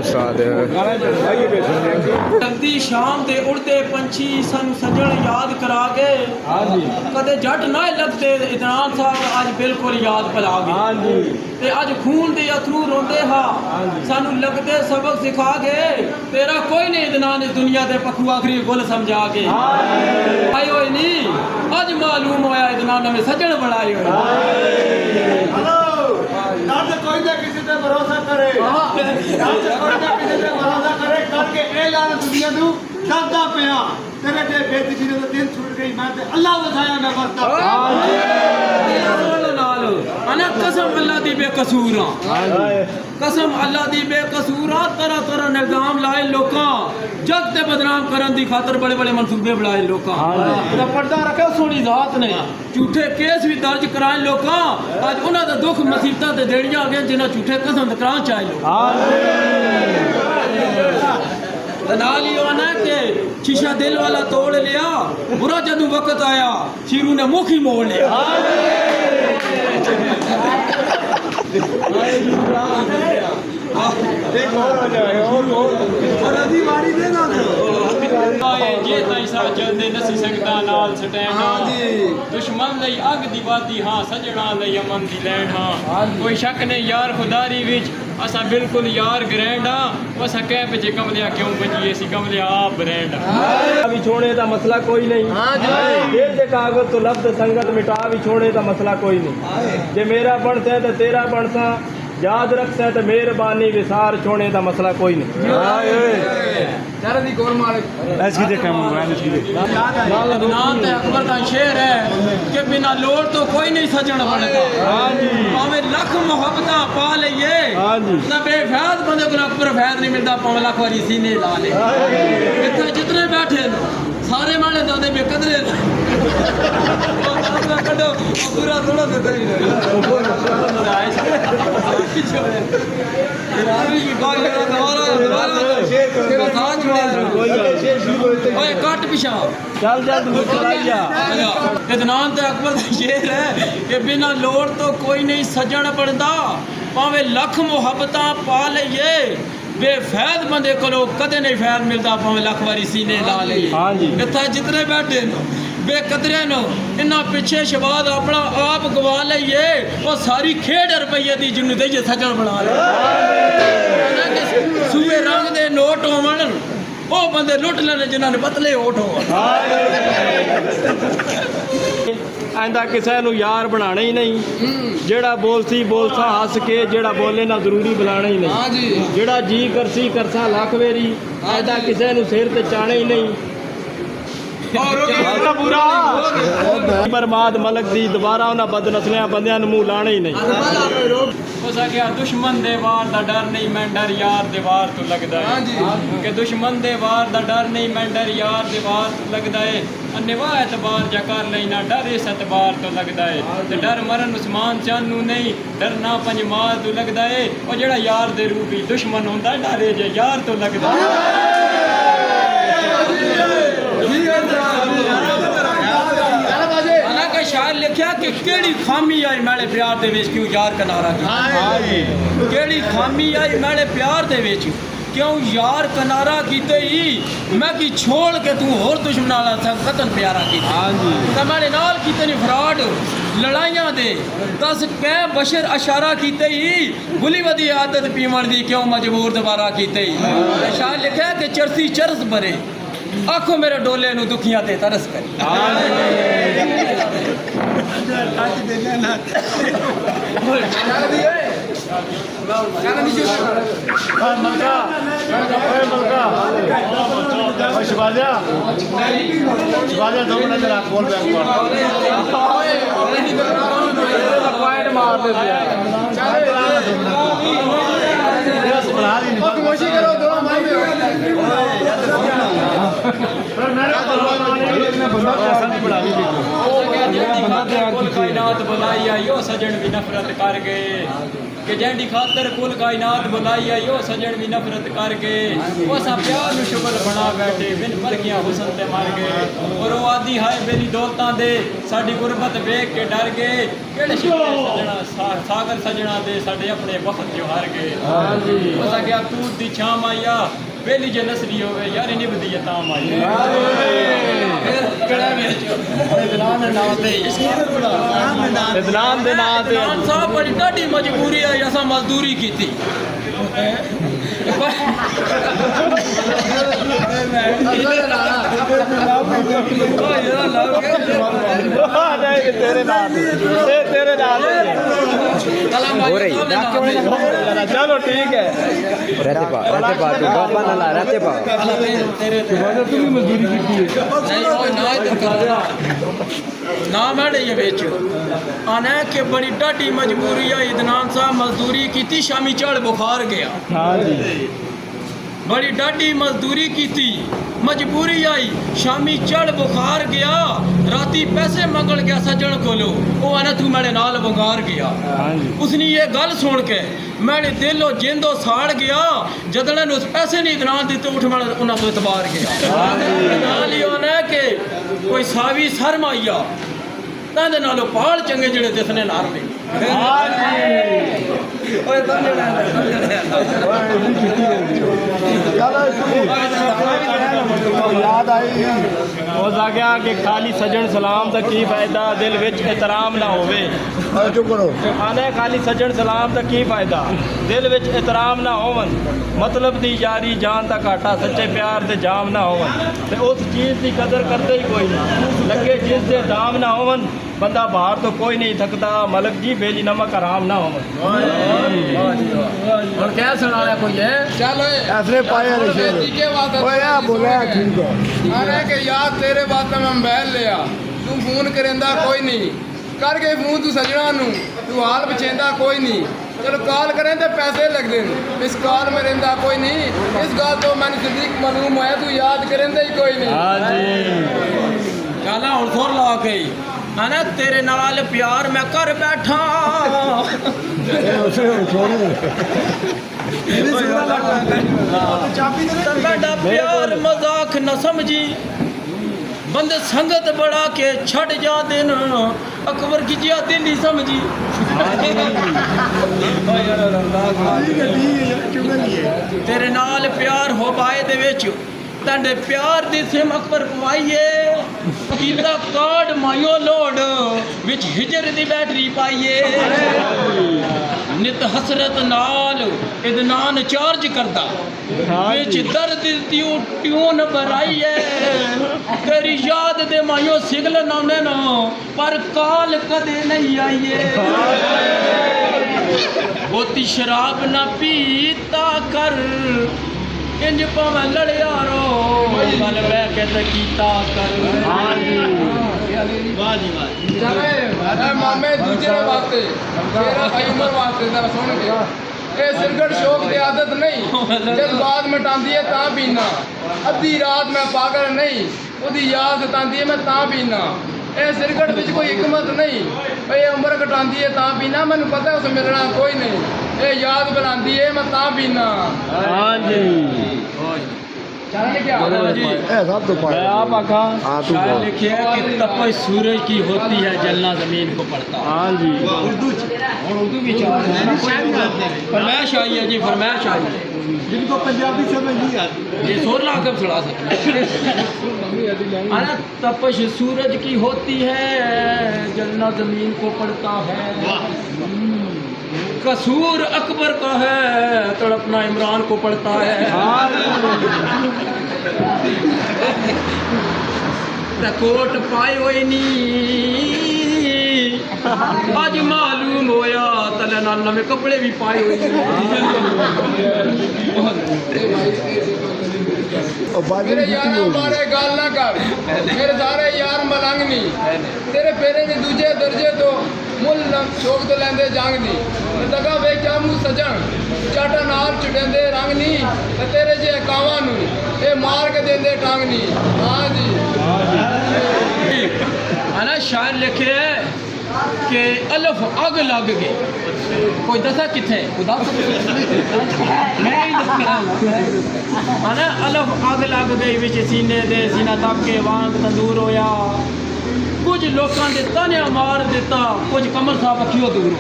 उस्ताद जल्दी शाम दे उड़ते पंछी सन सजन याद करा के कदे जट ना लगते इदनान साहब अज बिल्कुल याद भुला गए ते अज खून दे अथरू रोंदे हा सानू लगते सबक सिखा गए तेरा कोई नहीं इदनान इस दुनिया दे पखू आखरी गुल समझा के आए होए नहीं अज मालूम होया इदनान में सजन बनाए होए कोई ना किसी पे भरोसा करे कोई ना किसी पे भरोसा करे करके ऐलान दुनिया नू करदा पिया तेरे ते बेइज्जती ने दिन छूट गई मैं ते अल्लाह बचाया मैं बस नाल अने कसम अल्लाह दी बेकसूर कसम अल्लाह दी बेकसूर तरह तरह निजाम लाए लोकां जग ते बदनाम करन दी खातर बड़े बड़े मंसूबे बनाए लोकां दा पर्दा रखे सोनी जात ने झूठे केस भी दर्ज कराए लोकां आज उन्हां दा दुख मुसीबतां ते देड़ियां आ गए जिन्हां झूठे कसम करां चाहे नाल ही आना के शीशा दिल वाला तोड़ लिया बुरा जदू वक्त आया शीरू ने मुख ही मोड़ लिया दुश्मन लई अग दी वादी हाँ सजना लई अमन दी लैंड हाँ कोई शक नहीं यार खुदारी विच असा बिल्कुल यार ग्रैंड हाँ असा कह बजे कमलिया क्यों बजिए सी कमलिया आप ब्रांड भी छोड़े दा मसला कोई नहीं दिल दे कागज तो लफ्ज संगत मिटा भी छोड़े दा मसला कोई नहीं जे मेरा बनता है तो तेरा बनता याद रखता है तो मेहरबानी विसार छोड़े दा मसला कोई नहीं अकबर का शेर है कि बिना लोड़ तो कोई नहीं सजन बनता भावे लख मोहब्बत पा लीए बेफैद बंदे को अकबर फैद नहीं मिलता पावे लख वारी सीने ला ले इतने जितने बैठे सारे माने दादे बेकदरे कड़ो पूरा थोड़ा सा कट पिछा चल इदनान ते अकबर का शेर है कि बिना लोड़ तो कोई नहीं सजन बनता भावे लख मुहब्बत पा लीए बेफैद बंदे को कदे नहीं फैद मिलता भावे लख वारी सीने ला लीए इतना जितने बैठे बेकदरे नो इन्ना पिछे शबाद अपना आप गवा लीए और सारी खेड रुपये की जिन्होंने दईए सजन बना ले सूए रंग दे नोट होवन वो बंदे लुट लेने जिन्होंने पतले ओट हो आंदा किसी नू यार बनाना ही नहीं जेड़ा बोलसी बोलसा हस के जेड़ा बोले ना जरूरी बुलाना ही नहीं जेड़ा जी करसी करसा लख वेरी आंदा किसी नू सिर ते चाहना ही नहीं बर्बाद मलक दी दोबारा उन्हां बद नस्लियां बंदियां नूं मुंह लाना ही नहीं दुश्मन दे वार दा डर नहीं मैं डर यार दे वार तो लगदा है कि दुश्मन दे वार दा डर नहीं मैं डर यार दे वार तो लगदा है अनिवा एतबार जा कर लेना डर इस एतबार तो लगदा है ते डर मरन उस्मान चानू नहीं डरना पंजमाल तो लगदा है और जेड़ा यार दे रूपी दुश्मन होंदा डरे जे यार तो लगदा है शायर लिखा कि केड़ी खामी आई मैंने प्यार दे विच क्यों यार कनारा की केड़ी खामी आई मैंने प्यार दे विच क्यों यार कनारा कीते ही मैं की छोड़ के तू होर दुश्मन वाला संग कतन प्यारा की मैंने नाल कीते नहीं फ्रॉड लड़ाइयां दे दस कै बशर अशारा कीते ही बुली वदी आदत पीवन दी क्यों मजबूर दोबारा कीते ही शायर लिखा कि चरसी चरस भरे आखो मेरे डोले नू दुखियां ते तरस कर कायनात बुलाई आई ओ सजन भी नफरत कर गए कि जैंडी खातर कुल कायनात बुलाई आई ओ सजन भी नफरत कर गए वो सा प्यार नु शुगल बना बैठे बिन परखियां हुसन ते मर गए और वो आदि हाय मेरी दौलतां दे साडी गुरबत वेख के डर गए केड़े शिकवे सजना सागर सजना दे साडे अपने वक्त जो हार गए हां जी वो सा क्या तू दी छाम आया बेली जे नसरी होवे यार निभदी ताम आई फिर केड़ा विच इदनान नाम ते इदनान दे नाम ते इदनान साहब बड़ी डाडी मजबूरी है असां मजदूरी कीती तेरे नाम चलो ठीक है रहते पा तू बाबा ना रहते पा ना मैडे ये बेच आने के बड़ी डाडी मजबूरी है इदनान साहब मजदूरी की शामी चढ़ बुखार गया हाँ जी बड़ी डाडी मजदूरी की थी मजबूरी आई शामी चढ़ बुखार गया राती पैसे मंगल गया सज्जन कोलो वो आना तू मेरे नाल बंगार गया उसने ये गल सुन के मेरे दिलो जिंदो साड़ गया जदने उस पैसे नहीं इदनान दिते उठ मैं उन्होंने तो इतबार गया नाल ही होना कि कोई सावी शर्म आईया तांदे नालों पाल चंगे जेड़े दिसने नार ने याद आई हो सकिया कि खाली सजन सलाम दा की फायदा दिल विच एहतराम ना होवे चुप करो आने खाली सजन सलाम दा की फायदा दिल विच एहतराम ना होवन मतलब दी यारी जान दा घाटा सच्चे प्यार दे जाम ना होवन ते उस चीज़ दी कदर करते ही कोई नहीं लगे जिस दे दाम ना होवन बंदा बाहर तो कोई नहीं थकता मलक जी बेली नमक हराम ना होवन और क्या सुनाया कोई है चलो ऐसे पाए बोला ठीक है अरे के याद तेरे वास्ते मैं मोबाइल लिया तू फोन करेंदा कोई नहीं करके फोन तू सजना नू तू हाल बचेंदा कोई नहीं चलो कॉल करें तो पैसे लगते हैं इस कॉल में रहंदा कोई नहीं इस गल तो मैंने सिद्दीक मालूम होया तू याद करेंदा ही कोई नहीं हाँ जी गाना हुण सुर ला के है ना तेरे नाल प्यार मैं कर बैठा बड़ा प्यार मजाक न समझी बंदे संगत बड़ा के छड़ जा देन अकबर की जिया दिल ही समझी तेरे नाल प्यार हो पाए दे विच तंडे प्यार दी सिम अकबर पवाइए कीता कार्ड मायो लोड विच हिजर दी बैटरी पाइए नित हसरत नाल इदनान चार्ज करदा विच दर्द दी ट्यून भराइए तेरी याद दे मायो सिगल नाने नो पर काल कदे नहीं आइए बोती शराब ना पीता कर इंज पावे लड़ियारो गल बह के ते कीता कर वाह जी वाह चले अरे मामे दूसरे वास्ते तेरा भाई उमर वास्ते जरा सुन के ए सिरगट शौक दी आदत नहीं जब बात मिटांदी है तां पीना अद्धी रात मैं पागल नहीं ओदी याद सतांदी है मैं तां पीना ए सिरगट विच कोई हिकमत नहीं ए उम्र घटांदी है तां पीना मैनू पता उस मिलना कोई नहीं ए याद बनांदी है मैं तां पीना हाँ जी चल क्या सब तो मैं आप आखा हाँ तू शायर लिखे है कि तपश सूरज की होती है जलना जमीन को पड़ता हाँ जी उर्दू की चार फरमाइश आई है जी फरमाइश आई है जिनको पंजाबी समझ नहीं आती ये सोर ला कर सुना सकते अरे तपश सूरज की होती है जलना जमीन को पड़ता है कसूर अकबर का है तड़पना इमरान को पड़ता है कोट पाए हुए नी आज मालूम होया तले नाल नवे कपड़े भी पाए हुए मेरे यार बारे गाल ना कर मेरे सारे यार मलंग नहीं तेरे फेरे ने दूजे दर्जे तो मुल शौक तो लेंदे जंग नहीं दगा वे चामू सजन चाटा नाल चुटेंदे रंग नहीं ते तेरे जे कावां नू ए मार के देंदे टांग नहीं हाँ जी है ना शायर लिखे कि अल्फ अग लग गए कोई दसा किथे खुदा मैं ही दसना है अल्फ अग लग गई विच सीने दे सीना तप के वांग तंदूर होया कुछ लोगों ने तानिया मार दिता कुछ कमर साहब अखियों दूर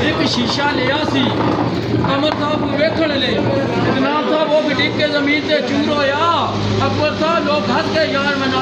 एक शीशा लिया सी कमर साहब वेखण ले जनाब साहब वो भी डिग के जमीन से चूर होया अकबर साहब लोग हंस के यार मना